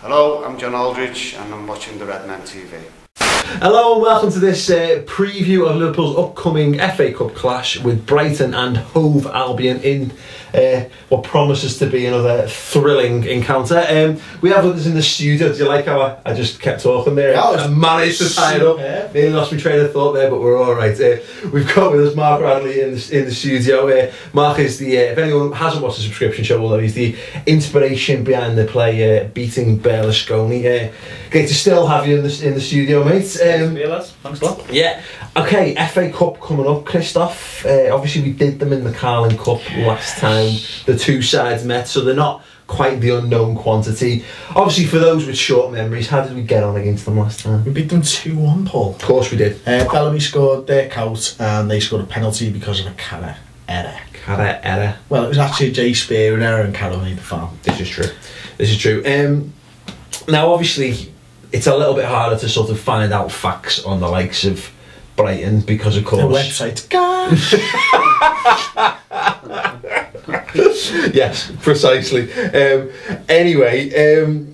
Hello, I'm John Aldridge and I'm watching the Redmen TV. Hello and welcome to this preview of Liverpool's upcoming FA Cup clash with Brighton and Hove Albion in what promises to be another thrilling encounter. We have others in the studio. Do you like how I just kept talking there? I managed to tie it up. Nearly lost my train of thought there, but we're all right. We've got with us Mark Radley in the studio. Mark is the, if anyone hasn't watched the subscription show, although he's the inspiration behind the play beating Berlusconi. Great to still have you in the studio, mate. Thanks a lot. Yeah. Okay, FA Cup coming up, Christoph. Obviously we did them in the Carling Cup last time the two sides met, so they're not quite the unknown quantity. Obviously, for those with short memories, how did we get on against them last time? We beat them 2-1, Paul. Of course we did. Bellamy scored their out and they scored a penalty because of a Cara error. Cara error? Well, it was actually a Jay Spearing error and Cara made the foul. This is true. This is true. Now, obviously, it's a little bit harder to sort of find out facts on the likes of Brighton because, of course, the website's gone. Yes, precisely. Anyway,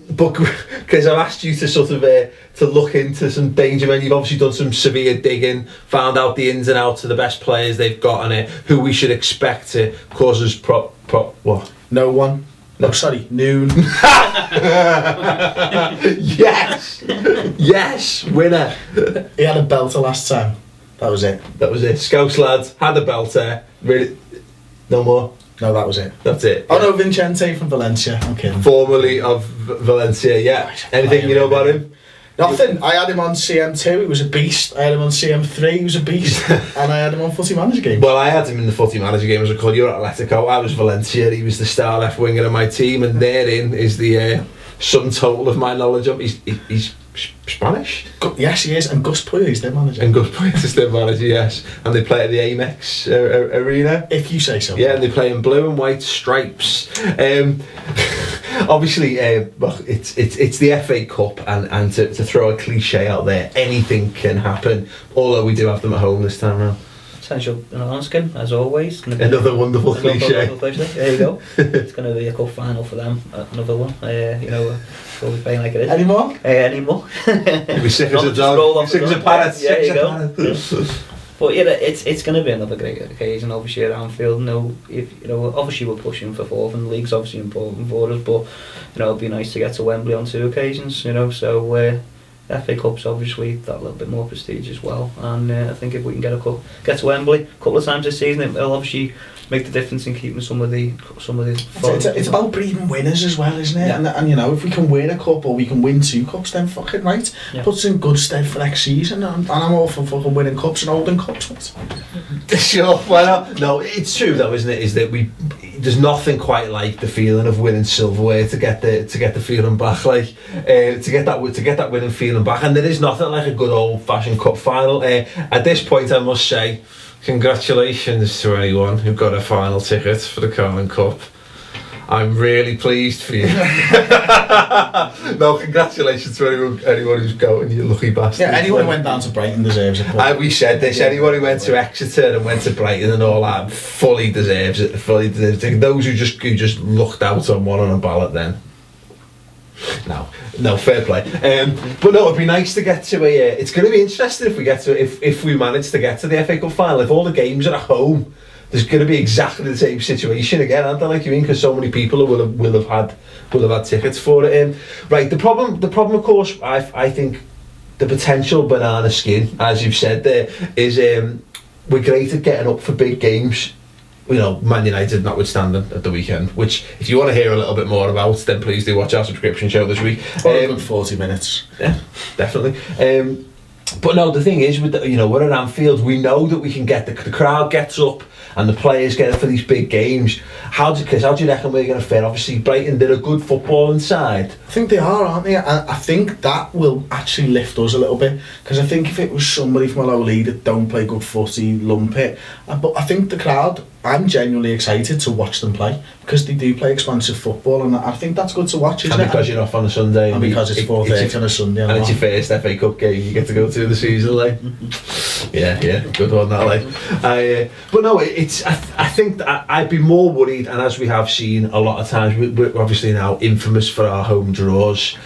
but because I've asked you to sort of to look into some danger men, you've obviously done some severe digging, found out the ins and outs of the best players they've got and who we should expect to cause us what? No one. No, sorry, noon. Yes! Yes! Winner! He had a belter last time. That was it. That was it. Scouse lads, had a belter. Really? No more? No, that was it. That's it. Oh no, Vicente from Valencia. I'm kidding. Formerly of Valencia, yeah. Anything you know about him? Nothing. I had him on CM2, he was a beast. I had him on CM3, he was a beast. And I had him on Footy Manager game. Well, I had him in the Footy Manager game, as I call you, at Atletico. I was Valencia, he was the star left winger of my team, and therein is the sum total of my knowledge of him. He's Spanish? Yes, he is, and Gus Poyets, their manager. And Gus Poyets is their manager, yes. And they play at the Amex Arena. If you say so. Yeah, and they play in blue and white stripes. Obviously, well, it's the FA Cup, and to throw a cliche out there, anything can happen. Although we do have them at home this time around. Essential in Alaska, as always. Another wonderful cliche. There you go. It's going to be a cup final for them. Another one. You know, we'll be playing like it is. Any more? Any more? You'll be sick as a dog. Sick as a parrot. Yeah, you go. But yeah, it's going to be another great occasion. Obviously at Anfield, obviously we're pushing for fourth, and the league's obviously important for us. But it'd be nice to get to Wembley on 2 occasions. So FA Cup's obviously that little bit more prestige as well. And I think if we can get to Wembley a couple of times this season, it'll obviously make the difference in keeping some of the. It's about breeding winners as well, isn't it? Yeah. And if we can win a cup or we can win 2 cups, then fucking right. Yeah. Puts in good stead for next season. And I'm all for fucking winning cups and holding cups. Sure, why not? No, it's true though, isn't it? Is that there's nothing quite like the feeling of winning silverware to get the feeling back, like to get that winning feeling back. And there is nothing like a good old-fashioned cup final. At this point, I must say, congratulations to anyone who got a final ticket for the Carling Cup. I'm really pleased for you. No, congratulations to anyone who's going, you lucky bastard. Yeah, anyone who went down to Brighton deserves it. We said this, anyone who went to Exeter and went to Brighton and all that fully deserves it. Those who just looked out on one on a ballot then. No, fair play. But no, it'd be nice to get to it's going to be interesting if we manage to get to the FA Cup final. If all the games are at home, there's going to be exactly the same situation again, aren't there? Like you mean, because so many people will have had tickets for it. Right. The problem, of course, I think the potential banana skin, as you've said there, is we're great at getting up for big games. Man United notwithstanding at the weekend, which if you want to hear a little bit more about, then please do watch our subscription show this week. A good 40 minutes. Yeah, definitely. But no, the thing is, we're at Anfield, we know that we can get the crowd gets up and the players get it for these big games. How do you reckon we're going to fit? Obviously, Brighton did a good footballing side. I think they are, aren't they? I think that will actually lift us a little bit, because I think if it was somebody from a lower league that don't play good footy, lump it. But I think the crowd, I'm genuinely excited to watch them play, because they do play expansive football, and I think that's good to watch, isn't it? And because you're off on a Sunday. And because it's 4:30 on a Sunday. And it's your first FA Cup game you get to go to the season, like. Yeah, good one that like. But no, it's. I think that I'd be more worried, and as we have seen a lot of times, we're obviously now infamous for our home draws.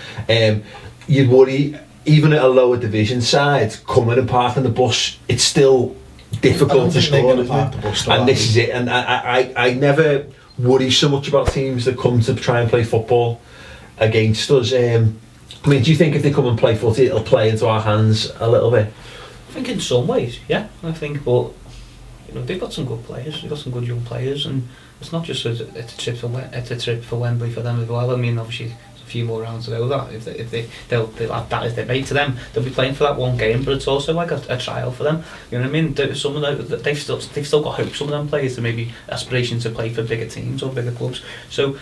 You'd worry, even at a lower division side, coming and parking the bus, it's still difficult to score, isn't it? And this is it. And I never worry so much about teams that come to try and play football against us. I mean, do you think if they come and play footy, it'll play into our hands a little bit? I think in some ways, yeah. I think, but you know, they've got some good players. They've got some good young players, and it's not just it's a trip for Wembley for them as well. I mean, obviously, there's a few more rounds to go. That they'll have that as their mate to them. They'll be playing for that one game, but it's also like a trial for them. You know what I mean? Some of them, they've still got hope. Some of them players to maybe aspirations to play for bigger teams or bigger clubs. So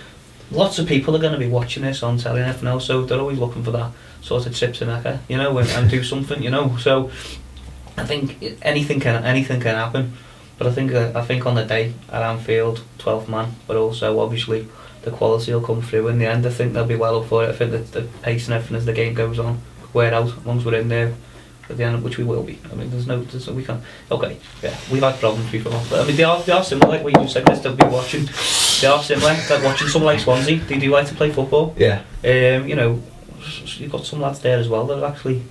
lots of people are going to be watching this on telly and everything else. So they're always looking for that sort of trip to Mecca, you know, and do something, you know. So I think anything can happen, but I think on the day at Anfield, 12th man, but also obviously the quality will come through in the end. I think they'll be well up for it. I think that the pace and everything as the game goes on, wear out once we're in there at the end, which we will be. I mean, there's no we can't. Okay, yeah, we've had problems before, but I mean they are similar. Like what you said, they'll be watching. They are similar. Like watching someone like Swansea, they do like to play football. Yeah. You know, you've got some lads there as well that actually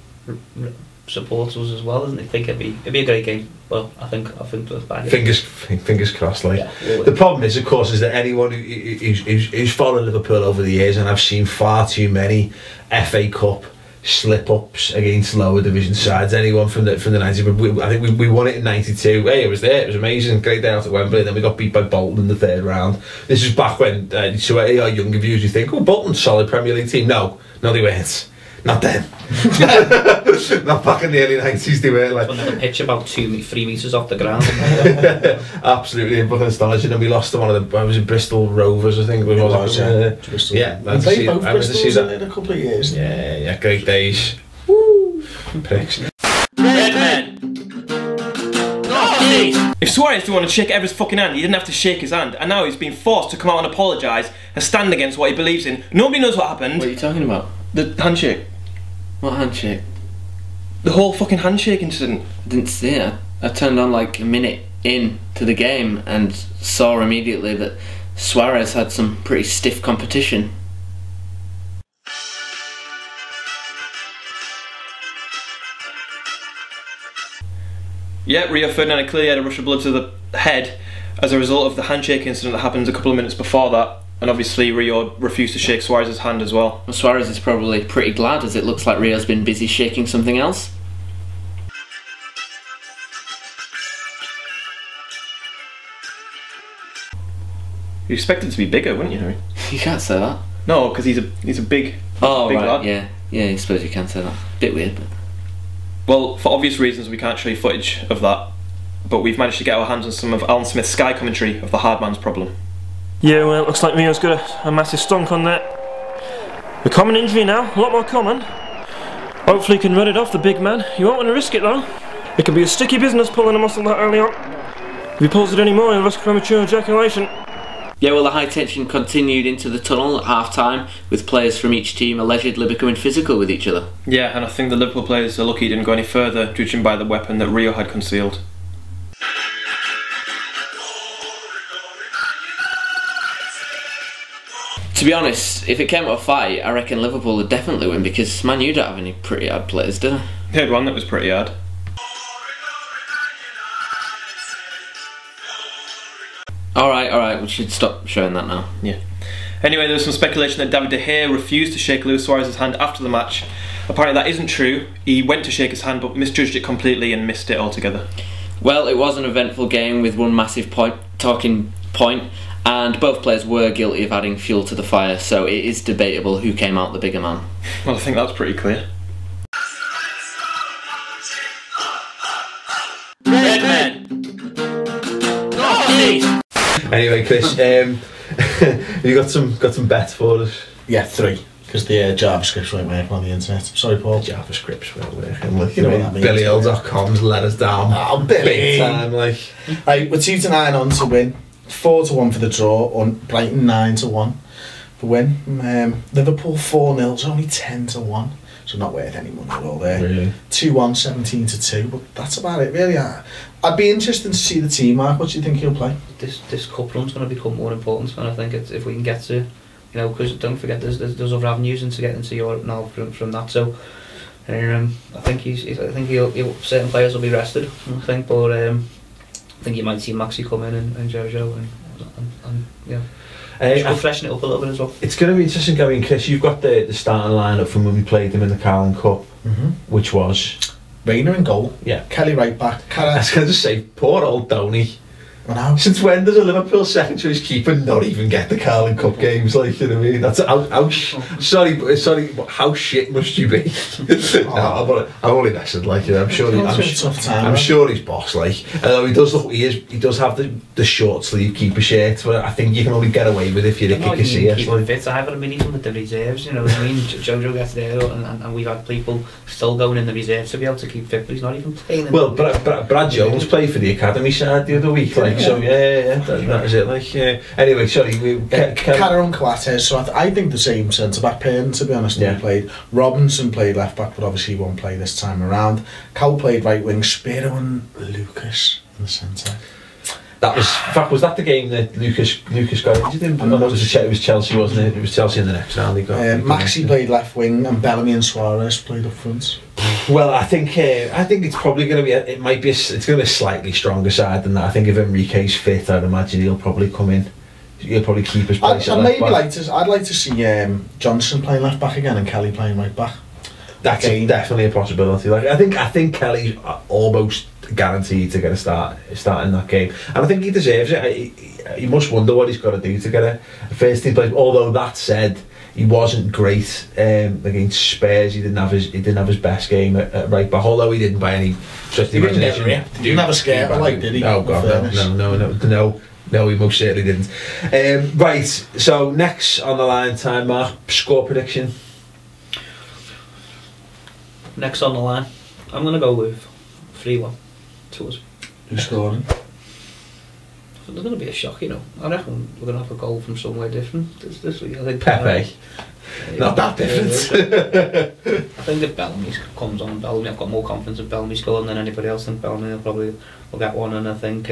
supports us as well, doesn't it? I think it'd be a great game. Well, I think that's bad. Fingers crossed. Like yeah, the problem is, of course, is that anyone who's followed Liverpool over the years, and I've seen far too many FA Cup slip-ups against lower division sides. Anyone from the 90s, I think we won it in '92. Hey, it was there. It was amazing. Great day out at Wembley. And then we got beat by Bolton in the third round. This was back when so our younger viewers, you think, oh, Bolton's solid Premier League team. No, they weren't. Not then. Not back in the early 90s they were. Like, when they were pitch about 3 metres off the ground. Absolutely, but astonishing. And we lost to one of the, I was in Bristol Rovers, I think. It was, yeah. We played both Bristols in a couple of years. Yeah, great days. Woo! Pricks. Redmen! If Suarez didn't want to shake Evra's fucking hand, he didn't have to shake his hand, and now he's been forced to come out and apologise and stand against what he believes in. Nobody knows what happened. What are you talking about? The handshake. What handshake? The whole fucking handshake incident. I didn't see it. I turned on like a minute into the game and saw immediately that Suarez had some pretty stiff competition. Yeah, Rio Ferdinand clearly had a rush of blood to the head as a result of the handshake incident that happened a couple of minutes before that. And obviously Rio refused to shake Suarez's hand as well. Well, Suarez is probably pretty glad, as it looks like Rio's been busy shaking something else. You expect it to be bigger, wouldn't you, Harry? You can't say that. No, because he's a big right, lad. Yeah, I suppose you can say that. Bit weird, but... Well, for obvious reasons we can't show you footage of that, but we've managed to get our hands on some of Alan Smith's Sky commentary of the hard man's problem. Yeah, well, it looks like Rio's got a massive stonk on that. A common injury now, a lot more common. Hopefully he can run it off, the big man. You won't want to risk it though. It can be a sticky business pulling a muscle that early on. If he pulls it anymore, he'll risk premature ejaculation. Yeah, well, the high tension continued into the tunnel at half-time, with players from each team allegedly becoming physical with each other. Yeah, and I think the Liverpool players are lucky he didn't go any further, judging by the weapon that Rio had concealed. To be honest, if it came to a fight, I reckon Liverpool would definitely win, because Man U don't have any pretty hard players, do they? They had one that was pretty hard. Alright, we should stop showing that now. Yeah. Anyway, there was some speculation that David De Gea refused to shake Luis Suarez's hand after the match. Apparently that isn't true. He went to shake his hand but misjudged it completely and missed it altogether. Well, it was an eventful game with one massive talking point, and both players were guilty of adding fuel to the fire, so it is debatable who came out the bigger man. Well, I think that's pretty clear. Redmen! Anyway, Chris, you got some bets for us? Yeah, 3. Because the JavaScripts weren't working on the internet. Sorry, Paul. JavaScripts weren't working. You know what that means. BillyOld.com's let us down. Oh, Billy! Big time, like. Right, we're 2-9 on to win. 4-1 for the draw. On Brighton 9-1. the win. Liverpool 4-0, it's only 10-1, so not worth any money at all there. Really? 2-1, 17-2, but that's about it really. I'd be interested to see the team, Mark. What do you think he'll play? This cup run's going to become more important, and I think if we can get to, because don't forget there's other avenues into getting to Europe now from that. So I think he'll certain players will be rested. I think, but I think you might see Maxi come in and Jojo and yeah. I'll freshen it up a little bit as well. It's going to be interesting going, Chris. You've got the starting lineup from when we played them in the Carling Cup, which was Rayner in goal. Yeah. Kelly right back. I was going to say, poor old Downey. I know. Since when does a Liverpool second choice keeper not even get the Carling Cup games? Like, you know what I mean? That's sorry, how shit must you be? No, I'm only messing. Like, I'm sure he's boss. Like, although he does have the short sleeve keeper shirt, but I think you can only get away with it if you're a kicker CS. Keep fit. I haven't been even with the reserves. You know what I mean? Jojo gets there, and we've had people still going in the reserves to be able to keep fit, but he's not even playing. Well, Brad Jones played for the academy side the other week. Like. So that is it. Like anyway, sorry. Carrer and Coates. So I think the same centre back pairing. To be honest, they played. Robinson played left back, but obviously he won't play this time around. Cal played right wing. Spiro and Lucas in the centre. That was, in fact, was that the game that Lucas got injured in? No, it was Chelsea, wasn't it? It was Chelsea in the next round. Maxi played left wing, and Bellamy and Suarez played up front. Well, I think it's probably going to be. It's going to be a slightly stronger side than that. I think if Enrique's fit, I'd imagine he'll probably come in. He'll probably keep his place. I'd like to see Johnson playing left back again and Kelly playing right back. That's definitely a possibility. Like I think Kelly's almost guaranteed to get a start in that game, and I think he deserves it. He must wonder what he's got to do to get a first team place. Although that said, he wasn't great against Spurs. He didn't have his best game at right back. Although he didn't by any stretch of the imagination. He didn't have a scare, like, did he? Oh god, no, he most certainly didn't. Right, so next on the line time, Mark, score prediction. Next on the line, I'm going to go with 3-1 to us. Who's scoring? There's going to be a shock, I reckon we're going to have a goal from somewhere different this week. I think Pepe. Not that different. I think if Bellamy comes on, I've got more confidence in Bellamy scoring than anybody else. I think Bellamy will get one, and I think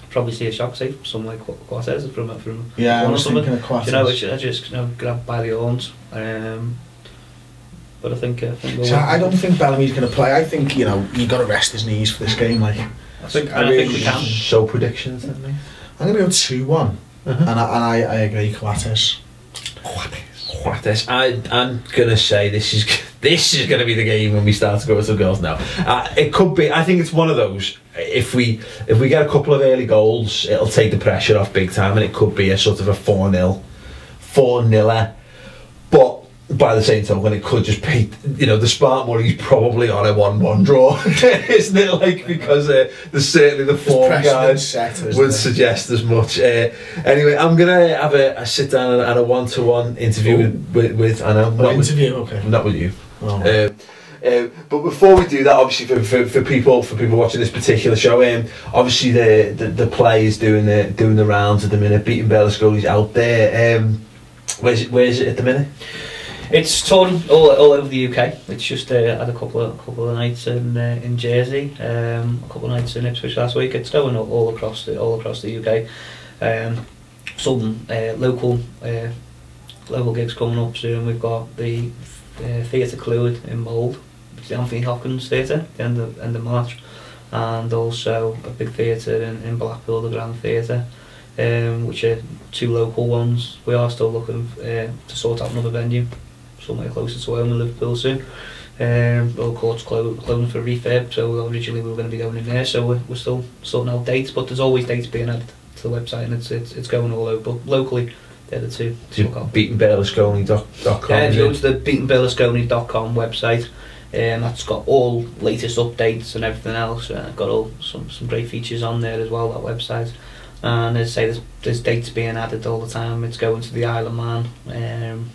probably see a shock, say, from someone like Coates from I was something. Thinking of Coates. I just grab by the horns. But I think I don't think Bellamy's going to play. I think you got to rest his knees for this game. Like I think we can. Show predictions, then, mate. I'm going to go 2-1, and I agree, Coates. I'm going to say this is going to be the game when we start to go with some goals now. It could be. I think it's one of those. If we get a couple of early goals, it'll take the pressure off big time, and it could be a sort of a 4-0er. But by the same token, it could just be, the smart money's probably on a 1-1 draw, isn't it? Like, because there's certainly the form guys would suggest as much. Anyway, I'm gonna have a sit down and a one-to-one interview with I know. Not with you. Oh. But before we do that, obviously for people watching this particular show, obviously the play is doing the rounds at the minute. Beating Berlusconi's out there. Where's it at the minute? It's touring all over the UK. It's just had a couple of nights in Jersey, a couple of nights in Ipswich last week. It's going all across the UK. Some local gigs coming up soon. We've got the Theatre Clwyd in Mold, the Anthony Hopkins Theatre, the end of March, and also a big theatre in Blackpool, the Grand Theatre, which are two local ones. We are still looking to sort out another venue somewhere closer to home in Liverpool soon. Royal Court's closing for refurb, so originally we were going to be going in there, so we're still sorting out dates, but there's always dates being added to the website, and it's going all over. But locally, they're the two. BeatenBerlusconi.com. If you go to the BeatenBerlusconi.com website, that's got all latest updates and everything else. Got all some great features on there as well, that website. And as I say, there's dates being added all the time. It's going to the Isle of Man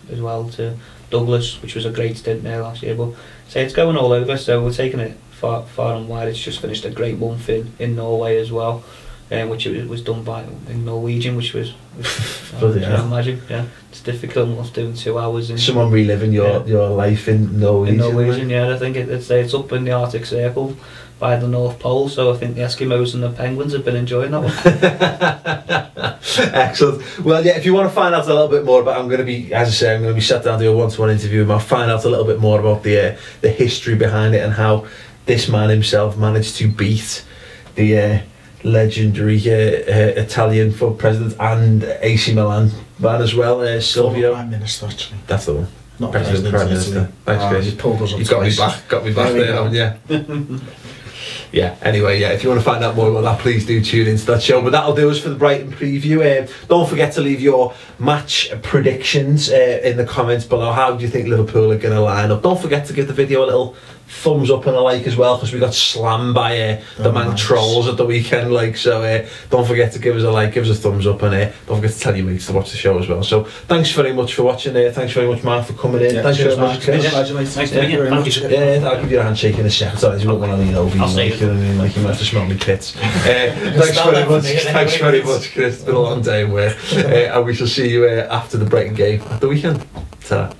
as well, to Douglas, which was a great stint there last year. But say it's going all over, so we're taking it far and wide. It's just finished a great month in Norway as well. which it was done by in Norwegian, which was Bloody hell. imagine, yeah, it's difficult enough doing 2 hours. Someone reliving your life in Norwegian. In Norwegian, yeah, I think it's up in the Arctic Circle by the North Pole, so I think the Eskimos and the Penguins have been enjoying that one. Excellent. Well, yeah, if you want to find out a little bit more about, I'm going to be, as I say, I'm going to be sat down to do a one-to-one interview with him. I'll find out a little bit more about the history behind it and how this man himself managed to beat the legendary Italian football president and AC Milan man as well, Silvio. Prime Minister, actually. That's the one. Not President, Prime Minister. Thanks, Chris. You pulled us up You got me twice. back there, haven't you? Yeah, anyway, yeah, if you want to find out more about that, please do tune into that show. But that'll do us for the Brighton preview. Don't forget to leave your match predictions in the comments below. How do you think Liverpool are going to line up? Don't forget to give the video a little thumbs up and a like as well, because we got slammed by the man trolls at the weekend. So don't forget to give us a like, give us a thumbs up, and don't forget to tell your mates to watch the show as well. So thanks very much for watching. Thanks very much, Mark, for coming in. Yeah, thanks very much, Chris. Nice to meet you. Thank you. Yeah, I'll give you a handshake in a second. Sorry, you won't want to lean over. I'll say it. Like you might have to smell me pits. Thanks very much. Thanks very much, Chris. It's been a long day, and we shall see you after the Brighton game at the weekend. Ta-ra.